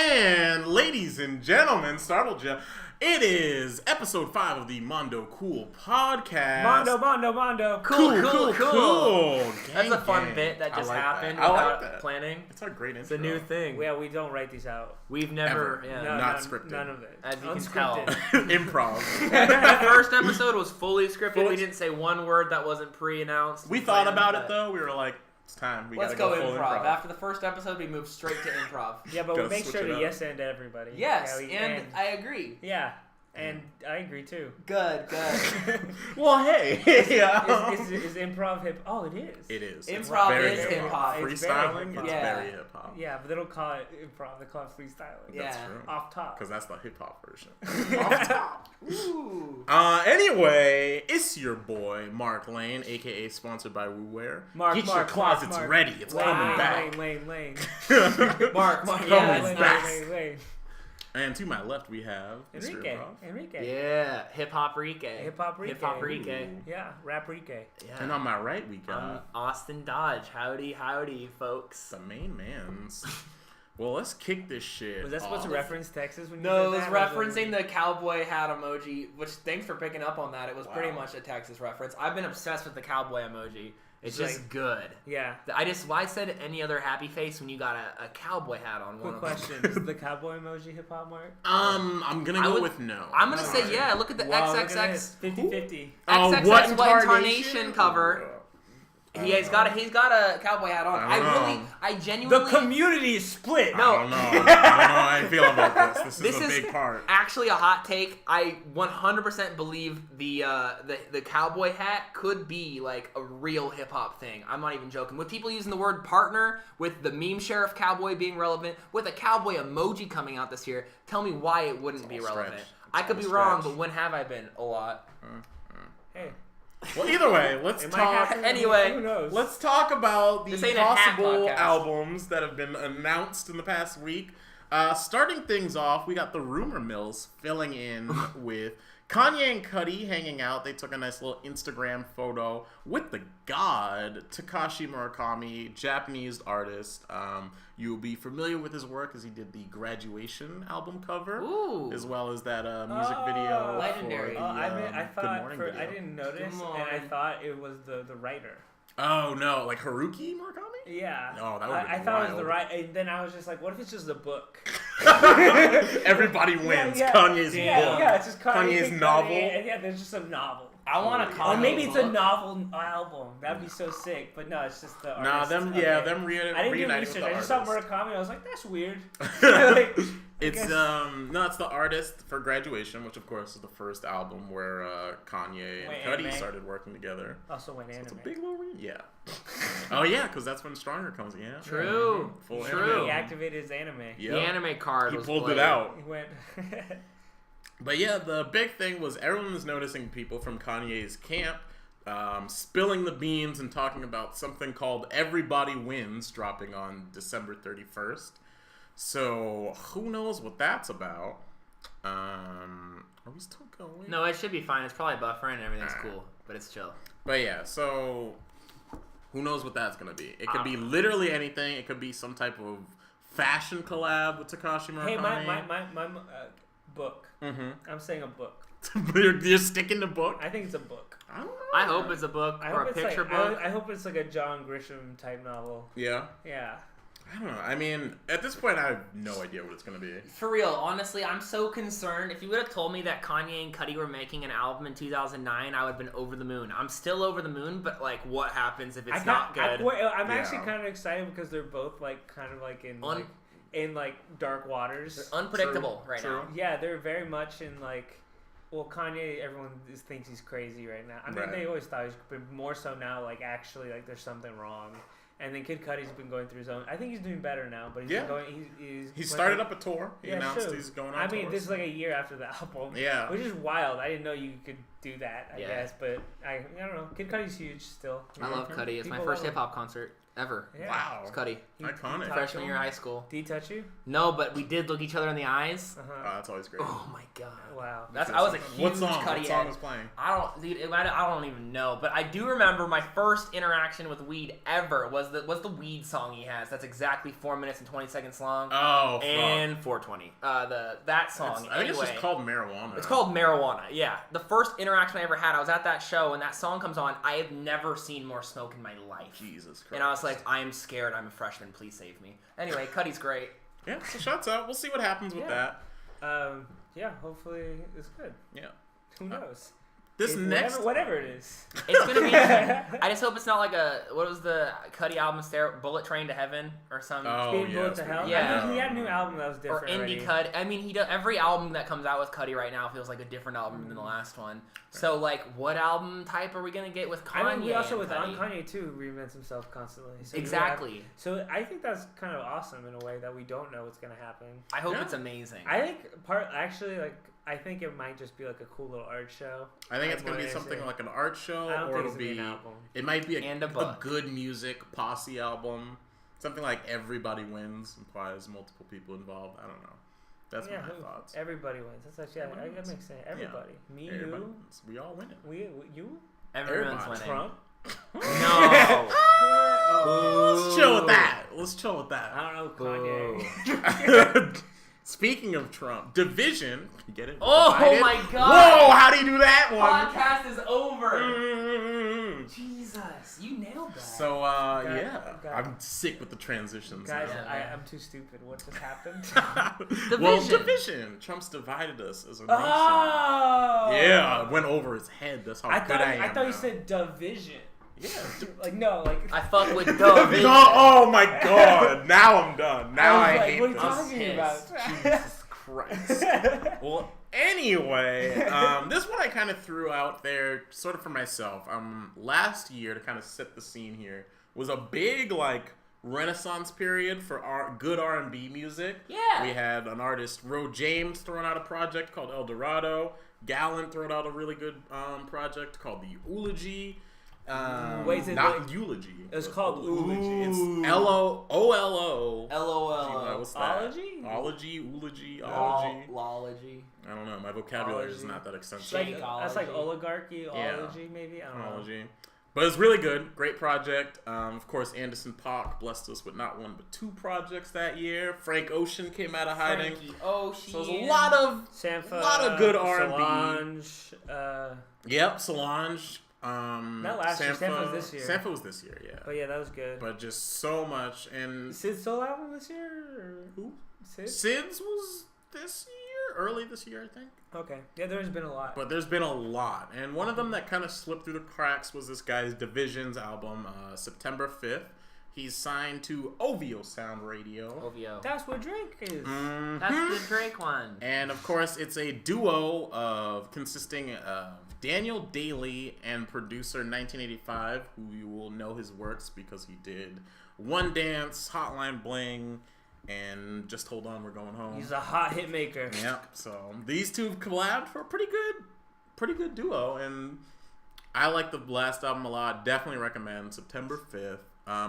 And ladies and gentlemen, startled you. It is episode 5 of the Mondo Kool podcast. Mondo. Cool. That's a fun bit that just happened without planning. It's a great intro. It's a new thing. Yeah, we don't write these out. We've never, not scripted. None of it. As you can tell. Improv. The first episode was fully scripted. We didn't say one word that wasn't pre-announced. We thought about it though. We were like, it's time. Let's go improv. After the first episode, we moved straight to improv. Yeah, but we make sure to yes and everybody. Yes, and I agree. Yeah, and I agree too. Good. Well, hey. Is improv hip? Oh, it is. It is. Improv is hip hop. Freestyling, it's very hip hop. Yeah, but they don't call it improv. They call it freestyling. That's true. Off top. Because that's the hip hop version. Off top. Ooh. Anyway, it's your boy Mark Lane, aka sponsored by WooWare. Get your closets ready. It's coming back. Lane. Mark. Lane. And to my left, we have Enrique. Yeah, Hip Hop Rique. Yeah, Rap Rique. Yeah. And on my right, we got Austin Dodge. Howdy, folks. the main man's. Well, let's kick this shit. Was that supposed to reference Texas? When No, you it was said that? referencing the cowboy hat emoji, which thanks for picking up on that. It was pretty much a Texas reference. I've been obsessed with the cowboy emoji. It's just good. Yeah. Why said any other happy face when you got a cowboy hat on one of them? Quick question. Is the cowboy emoji hip hop, Mark? I'm gonna go with no. I'm gonna say yeah. Look at the XXX 50-50. XXX what incarnation cover. He's got a cowboy hat on. I genuinely. The community is split. No. I don't know how I feel about this. This is a big part. Actually a hot take. I 100% believe the cowboy hat could be like a real hip hop thing. I'm not even joking. With people using the word partner, with the meme sheriff cowboy being relevant, with a cowboy emoji coming out this year, tell me why it wouldn't be relevant. I could be wrong, but when have I been? A lot. Hey. Well, either way, let's talk. Anyway, who knows? Let's talk about the This ain't a hat possible podcast. albums that have been announced in the past week. Starting things off, we got the rumor mills filling in with Kanye and Cudi hanging out. They took a nice little Instagram photo with the god Takashi Murakami, Japanese artist. You'll be familiar with his work as he did the Graduation album cover, as well as that music video. Legendary. For the, I Good Morning I video. didn't notice, and I thought it was the writer. Oh no, like Haruki Murakami? Yeah. Oh, that would I be thought it was wild. the right, and then I was just like, what if it's just a book? Everybody wins. Yeah. Kanye's book. Yeah, it's just Kanye's novel. And yeah, there's just a novel. I want a Kanye Or maybe it's a book. novel album. That'd be so sick. But no, it's just the Nah, artist. them Okay. I didn't do reuniting with research. the I just saw artist. Murakami. I was like, that's weird. It's it's the artist for Graduation, which of course is the first album where Kanye and Wait, Cudi anime? started working together. Also went So anime. it's a big little reunion. Yeah. Oh yeah, because that's when Stronger comes. Yeah. True. Full True. He activated his anime. Yep. The anime card He was pulled played. it out. He went. But yeah, the big thing was everyone was noticing people from Kanye's camp spilling the beans and talking about something called Everybody Wins dropping on December 31st. So who knows what that's about? Are we still going? No, it should be fine. It's probably buffering and everything's cool, but it's chill. But yeah, so who knows what that's gonna be? It could be literally anything. It could be some type of fashion collab with Takashi Murakami. Hey, my book. Mm-hmm. I'm saying a book. you're sticking to book. I think it's a book. I don't know. I hope it's a book or a picture book. I hope it's like a John Grisham type novel. Yeah. Yeah. I don't know. I mean, at this point, I have no idea what it's gonna be. For real, honestly, I'm so concerned. If you would have told me that Kanye and Cudi were making an album in 2009, I would have been over the moon. I'm still over the moon, but like, what happens if it's not good? I'm actually kind of excited because they're both like kind of like in dark waters. They're unpredictable right now. Yeah, they're very much in like. Well, Kanye, everyone thinks he's crazy right now. I mean, they always thought he's, but more so now. Like actually, like there's something wrong. And then Kid Cudi's been going through his own. I think he's doing better now, but he's been going. He started up a tour. He announced he's going on. I mean, this is like a year after the album. Yeah, which is wild. I didn't know you could do that. I guess, but I don't know. Kid Cudi's huge still. I love Cudi. It's my first hip hop concert. ever. Yeah. Wow. It's Cuddy. Iconic. Freshman year of high school. Did he touch you? No, but we did look each other in the eyes. That's always great. Oh my god. Wow. I was a huge What Cuddy song head. was playing? I don't even know, but I do remember my first interaction with weed ever was the weed song he has. That's exactly 4 minutes and 20 seconds long. Oh, fuck. And 420. That song. I think it's just called Marijuana. It's called Marijuana. Yeah. The first interaction I ever had, I was at that show, and that song comes on. I have never seen more smoke in my life. Jesus Christ. And I was like, I am scared. I'm a freshman. Please save me. Anyway, Cuddy's great. Yeah, so shouts out. We'll see what happens with that. Yeah, hopefully it's good. Yeah. Who knows? Whatever it is. It's gonna be interesting. I just hope it's not like what was the Cuddy album, Bullet Train to Heaven or something. Speed Bullet to Hell? Yeah. I mean, he had a new album that was different. Or Indie Cud. I mean, every album that comes out with Cuddy right now feels like a different album than the last one. So, like, what album type are we gonna get with Kanye? I mean, we also with Kanye too reinvents himself constantly. So exactly. So I think that's kind of awesome in a way that we don't know what's gonna happen. I hope it's amazing. I think I think it might just be like a cool little art show. I think it's going to be something like an art show, or it'll be an album. It might be a good music posse album. Something like Everybody Wins implies multiple people involved. I don't know. That's my thoughts. Everybody wins. That's actually that makes sense. Everybody. Yeah. Me, Everybody you. wins. We all winning. You. Everyone's winning. Trump. No. Let's chill with that. I don't know, Kanye. Speaking of Trump, Division. You get it? Oh Divided. my god. Whoa, how do you do that one? Podcast is over. Mm-hmm. Jesus, you nailed that. So, I'm sick with the transitions. Guys, now. I'm too stupid. What just happened? Well, Division. Trump's divided us as a nation. Oh! Yeah, it went over his head. That's how good I am. I thought you said division. Yeah. I fuck with Division. Oh my god. Now I'm done. Now I hate what are you this. talking about? Jesus Christ. Well, anyway, this one I kind of threw out there sort of for myself. Last year, to kind of set the scene here, was a big, renaissance period for good R&B music. Yeah. We had an artist, Ro James, throwing out a project called El Dorado. Gallant throwing out a really good project called The Eulogy. Not Eulogy. It's called Eulogy. It's L-O-O-L-O. LOL. What's that? Ology? Ology, eulogy, Lology. I don't know. My vocabulary is not that extensive. That's like oligarchy, ology, maybe? I don't know. But it's really good. Great project. Of course, Anderson .Paak blessed us with not one but two projects that year. Frank Ocean came out of hiding. Frankie Ocean. So there's a lot of good R&B. Solange. Yep, Solange. Not last year. Sampha was this year. Sampha was this year, yeah. But yeah, that was good. But just so much. And Sid's solo album this year? Or? Who? Sid? Sid's was this year? Early this year, I think. Okay. Yeah, there's been a lot. But there's been a lot. And one of them that kind of slipped through the cracks was this guy's Division's album, September 5th. He's signed to OVO Sound Radio. OVO. That's what Drake is. Mm-hmm. That's the Drake one. And of course, it's a duo consisting of Daniel Daly and producer 1985, who you will know his works because he did One Dance, Hotline Bling, and Just Hold On, We're Going Home. He's a hot hit maker. Yep. So these two collabed for a pretty good duo, and I like the last album a lot. Definitely recommend September 5th.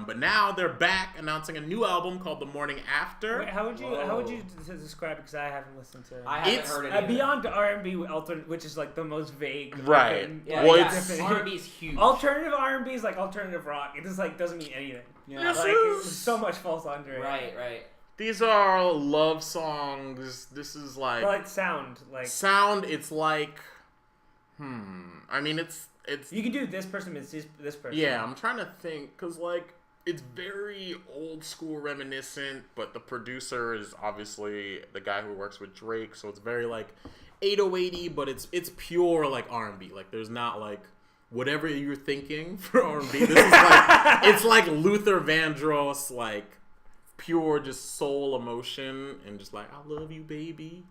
But now they're back announcing a new album called The Morning After. Wait, how would you describe it? Because I haven't listened to it. I haven't heard it either. Beyond R&B, which is like the most vague. Right. R&B is huge. Alternative R&B is like alternative rock. It just doesn't mean anything. Yeah. So much falls under it. Right. These are love songs. This is like sound. Sound. It's like, I mean, it's. You can do this person means this person. Yeah, I'm trying to think because it's very old school reminiscent, but the producer is obviously the guy who works with Drake, so it's very 808-y, but it's pure R&B. There's not whatever you're thinking for R&B. This is it's like Luther Vandross, pure just soul emotion and just I love you, baby.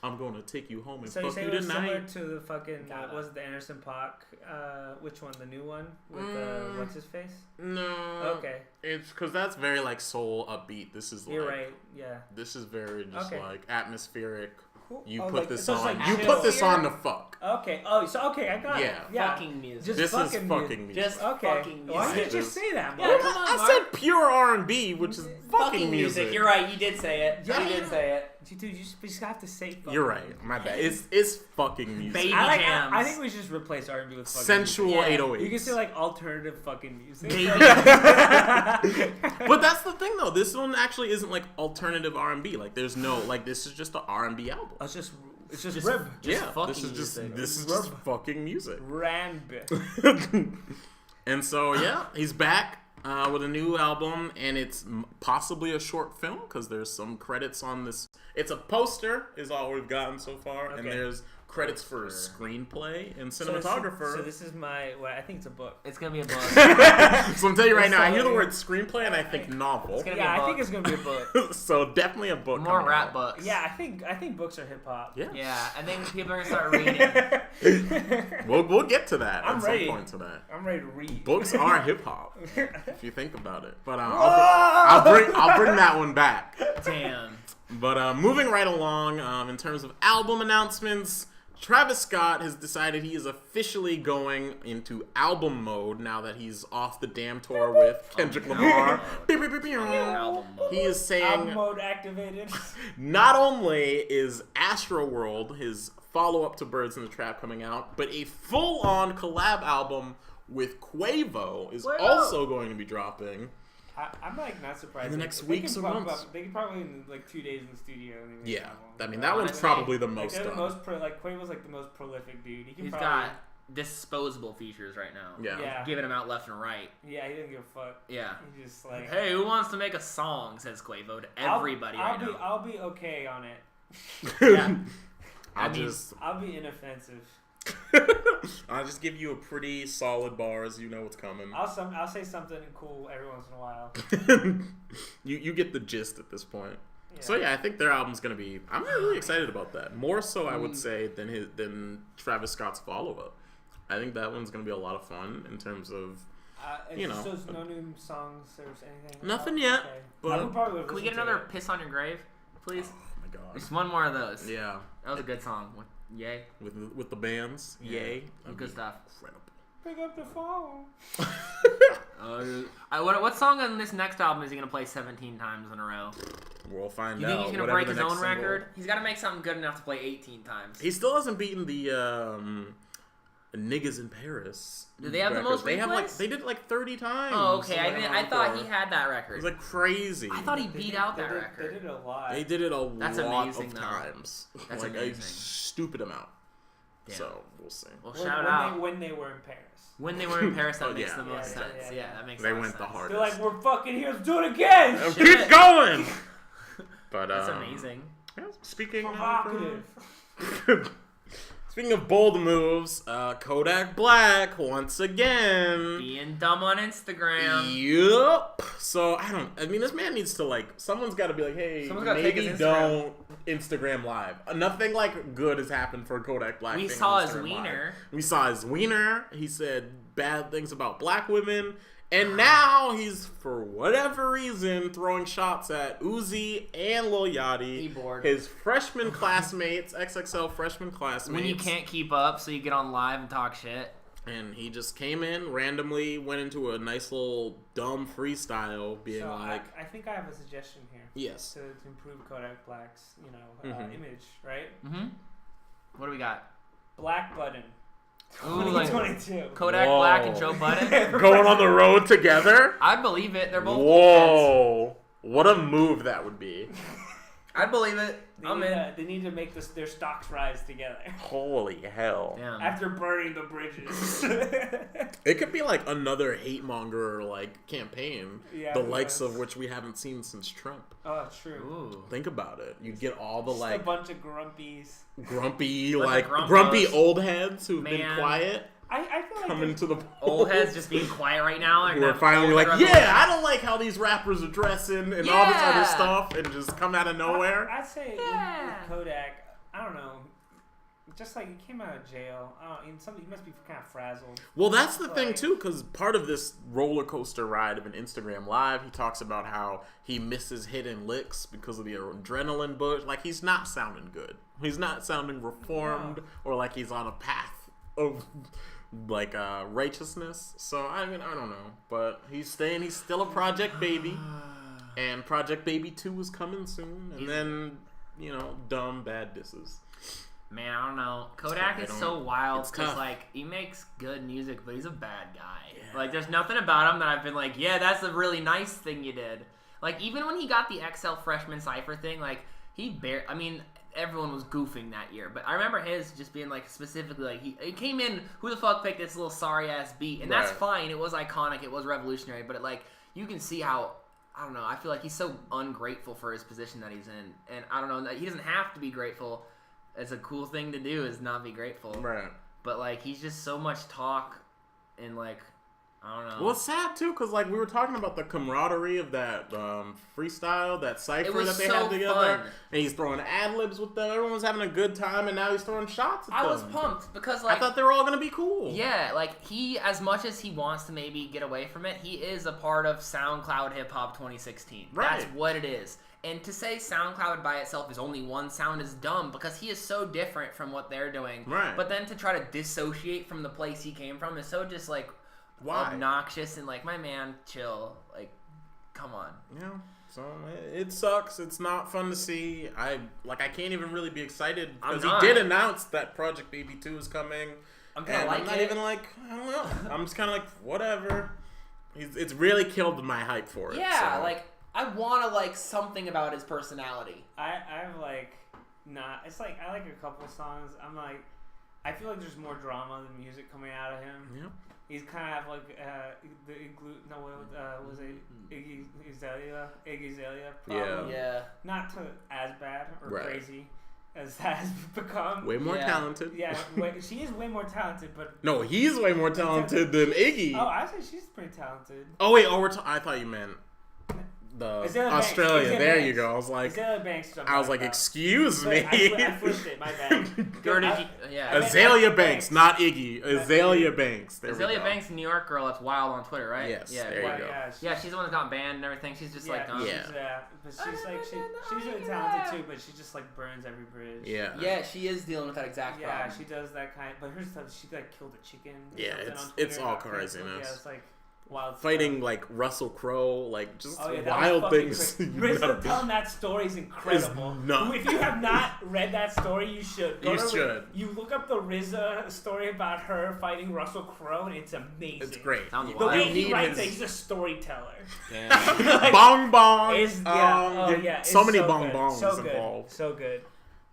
I'm going to take you home and fuck you tonight. So you say it was similar to the fucking, was it the Anderson .Paak, which one, the new one? With what's his face? No. Okay. It's because that's very soul upbeat. This is You're right, yeah. This is very just atmospheric. You Oh, put like- this so it's on. like You put this chill. on to fuck. Okay. Oh, so okay, I got it. Yeah. Yeah. Fucking music. Just This is fucking fucking music. Just Okay. fucking music. Why did you This- just say that, Yeah, Mark? come on, I Mark. said pure R&B, which is fucking music. You're right. You did say it. Yeah. You did say it. Dude, you just have to say fucking You're right. My bad. It's fucking music. Baby I jams. think we should just replace R&B with fucking Sensual Yeah. 808. music. You can say like alternative fucking music. Baby But that's the thing, though. This one actually isn't like alternative R&B. Like, there's no like. This is just an R&B album. It's just Just rib. Yeah, fucking this is just music. this is just fucking music. Ramb. And so yeah, he's back with a new album, and it's possibly a short film because there's some credits on this. It's a poster, is all we've gotten so far, and Okay. there's credits for screenplay and cinematographer. So this is my. Well, I think it's a book. It's gonna be a book. So I'm telling you right It's now, I hear the like- word screenplay and I think novel. It's gonna be Yeah, a I book. think it's gonna be a book. So definitely a book. More coming rap out. books. Yeah, I think books are hip hop. Yeah. Yeah, I think people are gonna start reading. We'll get to that I'm at ready. some point today. I'm ready to read. Books are hip hop, if you think about it. But I'll bring that one back. Damn. But moving right along, in terms of album announcements, Travis Scott has decided he is officially going into album mode now that he's off the damn tour with Kendrick Lamar. Album mode. He is Album saying mode activated. not only is Astroworld, his follow-up to Birds in the Trap, coming out, but a full-on collab album with Quavo is Quavo. also going to be dropping. I'm like not surprised. In the They- next they weeks can or pump months. up- They could probably in like 2 days in the studio. And they make Yeah, an album. I mean that one's Honestly, probably the Like most they're the done. most like Quavo's like the most prolific dude. He can He's probably, got disposable features right now. Yeah. Yeah. Giving them out left and right. Yeah, he doesn't give a fuck. Yeah. He just like Hey, who wants to make a song? Says Quavo to everybody I'll right be now. I'll be okay on it. Yeah. I'll I mean, just I'll be inoffensive. I'll just give you a pretty solid bars. You know what's coming. I'll say something cool every once in a while. you get the gist at this point. Yeah. So yeah, I think their album's gonna be. I'm really excited about that. More so, I would say, than Travis Scott's follow up. I think that one's gonna be a lot of fun in terms of you know. So no new songs or anything. Nothing yet, but- I would probably Can we listen get to another it. Piss on Your Grave, please? oh my god, Just one more of those. yeah, That was a good song. Yay. with the bands, yay, that'd Good be stuff. incredible. Pick up the phone. What song on this next album is he gonna play 17 times in a row? We'll find You out. think he's gonna whatever break the his next own single- record? He's gotta make something good enough to play 18 times. He still hasn't beaten the Niggas in Paris. Do they have the record. most They have like replays? they did it like 30 times. Oh, okay. Like, I thought encore. he had that It record. was like crazy. I thought he They beat did- out they that did- record. They did it a lot. They did it a That's lot amazing, of though. times. That's like amazing. a stupid amount. Damn. So we'll see. Well, When- shout when out. when they were in Paris. When they were in Paris, that Oh, makes yeah. the most Yeah, sense. yeah, Yeah, yeah. that makes They a lot went of the sense. hardest. They're like, we're fucking here. Let's do it again. Oh, Shit. keep going. But That's amazing. yeah, speaking Provocative. speaking of bold moves, Kodak Black once again. Being dumb on Instagram. Yup. So I mean, this man needs to someone's got to be like, hey, Someone's gotta take maybe his don't Instagram live. Nothing good has happened for Kodak Black. We being saw on his Instagram wiener. Live. We saw his wiener. He said bad things about black women. And now he's, for whatever reason, throwing shots at Uzi and Lil Yachty. He bored. His freshman classmates, XXL freshman classmates. When you can't keep up, so you get on live and talk shit. And he just came in, randomly went into a nice little dumb freestyle, being So like, I think I have a suggestion here yes. to improve Kodak Black's Mhm. image, right? Mm-hmm. What do we got? Black Button. Ooh, like 2022. Kodak Whoa. Black and Joe Budden? Going on the road together? I believe it. They're both. Whoa. What a move that would be. I believe it. They I'm need, in. they need to make their stocks rise together Holy hell. Damn. after burning the bridges. It could be like another hate monger campaign, Yeah, the who likes knows? of which we haven't seen since Trump. Oh, true. Ooh. Think about it. You get all the Just a bunch of grumpies. grumpy Like the grumpy grumpos. old heads who've been Man. quiet I feel like coming there's- to the Old heads just being quiet right now. who are finally like, yeah, I don't like how these rappers are dressing and all this other Yeah. stuff, and just come out of nowhere. I'd say Yeah. with Kodak, I don't know. just like he came out of jail. He must be kind of frazzled. Well, that's the thing too, because part of this roller coaster ride of an Instagram Live, he talks about how he misses hitting licks because of the adrenaline push. Like, he's not sounding good. He's not sounding reformed or like he's on a path of like righteousness. So I mean, I don't know, but he's still a Project Baby, and Project Baby 2 is coming soon, and then dumb bad disses. Man, I don't know. Kodak is so wild because, like, he makes good music, but he's a bad guy. Yeah. Like, there's nothing about him that I've been like, yeah, that's a really nice thing you did. Like, even when he got the XL Freshman Cypher thing, like, I mean, everyone was goofing that year, but I remember his just being, like, specifically, like, he came in, who the fuck picked this little sorry-ass beat? And that's fine. It was iconic. It was revolutionary, but, you can see how, I don't know, I feel like he's so ungrateful for his position that he's in. And I don't know, he doesn't have to be grateful. It's a cool thing to do is not be grateful. Right. But, like, he's just so much talk and, like, I don't know. Well, it's sad, too, because, like, we were talking about the camaraderie of that freestyle, that cypher that they had together. Fun. And he's throwing ad-libs with them. Everyone was having a good time, and now he's throwing shots at them. I was pumped because, like... I thought they were all going to be cool. Yeah, like, he, as much as he wants to maybe get away from it, he is a part of SoundCloud Hip Hop 2016. Right. That's what it is. And to say SoundCloud by itself is only one sound is dumb because he is so different from what they're doing. Right. But then to try to dissociate from the place he came from is so just, like, obnoxious and, like, my man, chill. Like, come on. Yeah. So, it sucks. It's not fun to see. I can't even really be excited because he did announce that Project Baby 2 is coming. I'm not even like, I don't know. I'm just kind of like, whatever. It's really killed my hype for it. Yeah, so. Like... I want to like something about his personality. I'm like, not. It's like, I like a couple songs. I'm like, I feel like there's more drama than music coming out of him. Yeah. He's kind of like, was it Iggy Azalea? Problem. Yeah. Not to as bad or crazy as that has become. Way more talented. Yeah, she is way more talented, but... No, he's way more talented than Iggy. Oh, I say she's pretty talented. Oh, wait, I thought you meant... Australia. There you go. I was like, excuse me. I flipped it. My bad. Azalea Banks, not Iggy. Azalea Banks. Azalea Banks, New York girl. That's wild on Twitter, right? Yes. Yeah. There you go. Yeah, she's the one that got banned and everything. She's just like, but she's really talented too. But she just like burns every bridge. Yeah. Yeah, she is dealing with that exact problem. Yeah, she does that kind. But her stuff, she like killed a chicken. Yeah, it's all craziness. Yeah, it's like. Wild fighting stuff. like Russell Crowe, like just wild things. Rizzo telling that story is incredible. If you have not read that story, you should. You look up the RZA story about her fighting Russell Crowe, and it's amazing. It's great. The way he writes it, he's a storyteller. Yeah. Bong bong. So many bong bongs involved. So good.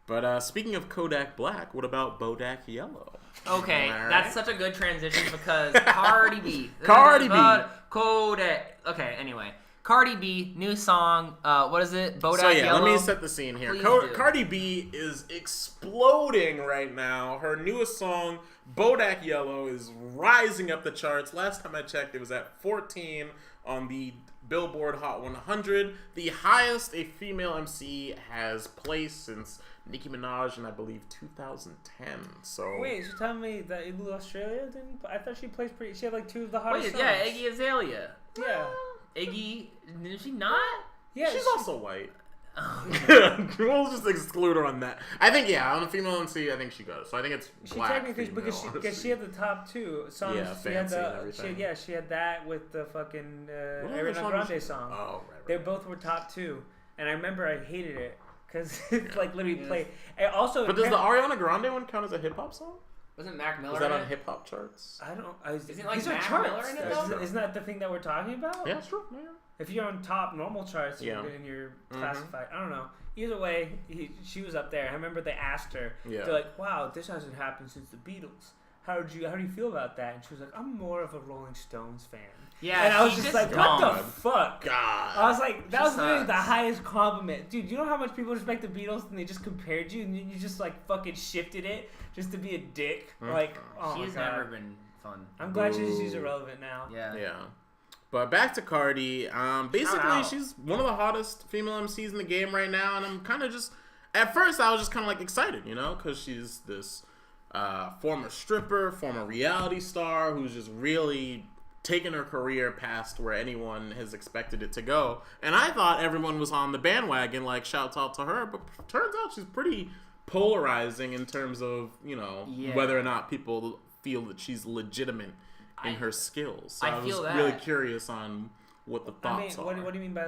But speaking of Kodak Black, what about Bodak Yellow? Okay, that's such a good transition because Cardi B. Kodak. Okay, anyway. Cardi B, new song. What is it? Bodak Yellow? Let me set the scene here. Cardi B is exploding right now. Her newest song, Bodak Yellow, is rising up the charts. Last time I checked, it was at 14 on the Billboard Hot 100, the highest a female MC has placed since Nicki Minaj in, I believe, 2010. So wait, so tell me that Igloo Australia didn't? I thought she placed pretty. She had like two of the hottest songs. Yeah, Iggy Azalea. Yeah, Iggy. Did she not? Yeah, she's also white. We'll just exclude her on that. I think on the female MC, I think she goes. So I think it's black female, because she had the top two songs. Yeah, Fancy and everything. She had that with the fucking Ariana Grande song. Oh, right. They both were top two, and I remember I hated it because it like literally played. And also, but does the Ariana Grande one count as a hip hop song? Wasn't Mac Miller? Is that on hip hop charts? I don't. Isn't like these Mac are Miller charts. in it though? Isn't that the thing that we're talking about? Yeah, sure. Yeah. If you're on top normal charts, you're classified. I don't know. Either way, she was up there. I remember they asked her. Yeah. They're like, "Wow, this hasn't happened since the Beatles. How do you feel about that?" And she was like, "I'm more of a Rolling Stones fan." Yeah, and I was just like, "What the fuck?" God. I was like, "That was literally the highest compliment, dude." You know how much people respect the Beatles, and they just compared you, and then you just like fucking shifted it just to be a dick. Like, oh she's never been fun. I'm glad she's irrelevant now. Yeah. But back to Cardi. Basically, she's one of the hottest female MCs in the game right now, and I'm kind of just... At first, I was just kind of like excited, because she's this former stripper, former reality star, who's just really taken her career past where anyone has expected it to go. And I thought everyone was on the bandwagon, like, shouts out to her, but turns out she's pretty polarizing in terms of, whether or not people feel that she's legitimate in her skills. So I was really curious on what the thoughts are. What do you mean by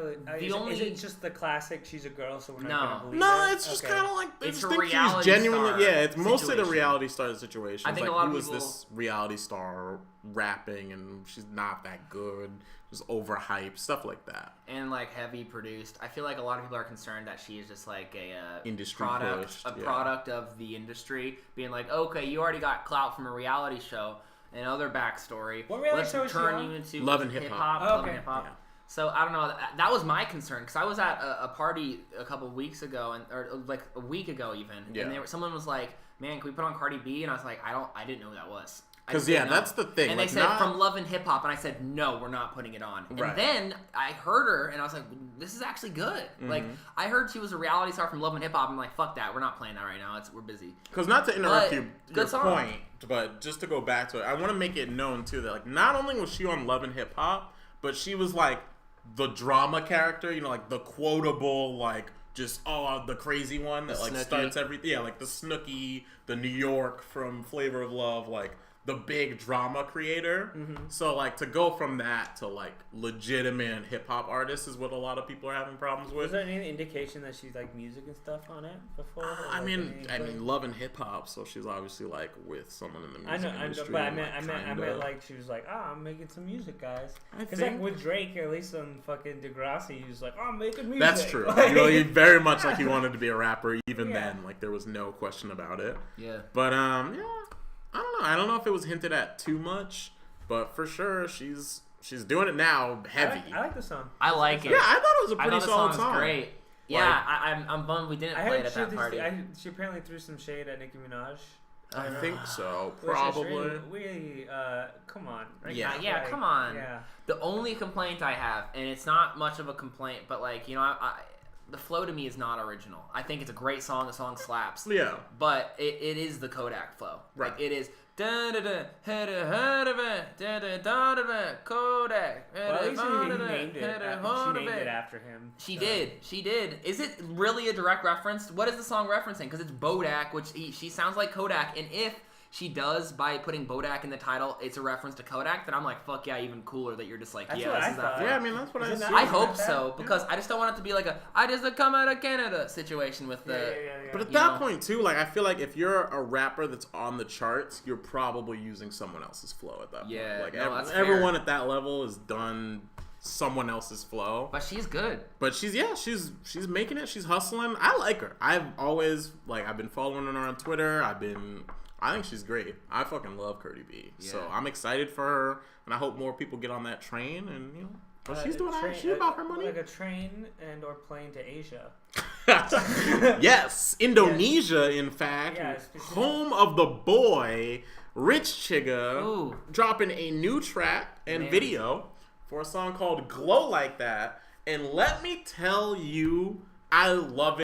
is it just the classic? She's a girl, so we're not going to believe No, it? it's just kind of like it's I a think reality she's genuinely star it's mostly the situation. reality star situation. I think like, a lot of who is people- this reality star rapping and she's not that good, just overhyped, stuff like that. And like heavy produced. I feel like a lot of people are concerned that she is just like a Industry product, pushed, product of the industry, being like, okay, you already got clout from a reality show and other backstory. What reality Let's show is she turn on? you into Love and Hip Hop. Oh, Love okay. and Hip Hop. Yeah. So I don't know. That was my concern because I was at a party a couple of weeks ago, or like a week ago even, Yeah. and someone was like, "Man, can we put on Cardi B?" And I was like, "I didn't know who that was." I Because didn't know. that's the thing. And like, they said from Love and Hip Hop, and I said, "No, we're not putting it on." Right. And then I heard her, and I was like, "This is actually good." Like I heard she was a reality star from Love and Hip Hop. I'm like, "Fuck that, we're not playing that right now. We're busy." Because not to interrupt But, your good song. point, but just to go back to it, I want to make it known too that like not only was she on Love and Hip Hop, but she was like the drama character, like the quotable, like just the crazy one that like Snooki. starts everything. Yeah, like the Snooki, the New York from Flavor of Love, like the big drama creator. So like to go from that to like legitimate hip hop artist is what a lot of people are having problems Was with. there any indication that she's like music and stuff on it before? I Like, mean, any- Love and Hip Hop, so she's obviously like with someone in the music I know, industry. but I and, meant kinda- like she was like, I'm making some music, guys. I Because like think- with Drake, at least on fucking Degrassi, he was like, I'm making music. That's true. Like, He very much like he wanted to be a rapper even Yeah. then. Like there was no question about it. Yeah. But yeah, I don't know if it was hinted at too much, but for sure she's doing it now heavy. I like the song. I like it. Yeah, I thought it was a I pretty thought the solid song's song. great. Yeah, I'm bummed we didn't I play it heard at that party. she apparently threw some shade at Nicki Minaj. I think so, Which is probably. really, come on. Right? Yeah. Yeah, come on. Yeah. The only complaint I have, and it's not much of a complaint, but like, the flow to me is not original. I think it's a great song. The song slaps. Yeah. But it is the Kodak flow. Right. Like it is. Kodak. Well, at least he named it. She named it after him. She did. Is it really a direct reference? What is the song referencing? Because it's Bodak, which she sounds like Kodak. And if she does, by putting Bodak in the title, it's a reference to Kodak, then I'm like, fuck yeah, even cooler that you're just like, That's yeah, what this I is that. thought. flow. Yeah, I mean that's what I Isn't that- assume. I hope like that? so, because I just don't want it to be like I just come out of Canada situation with the. Yeah. But at You that know? point too, like I feel like if you're a rapper that's on the charts, you're probably using someone else's flow at that point. Yeah, like no, that's everyone fair. at that level has done someone else's flow. But she's good. But she's making it. She's hustling. I like her. I've been following her on Twitter. I think she's great. I fucking love Cardi B. So Yeah. I'm excited for her, and I hope more people get on that train. And but she's doing train, that. She's about her money. Like a train and or plane to Asia. Yes, Indonesia, in fact, Yeah, specific- home of the boy Rich Chigga, Ooh. dropping a new track and Man. video for a song called "Glow Like That." And let me tell you, I love it.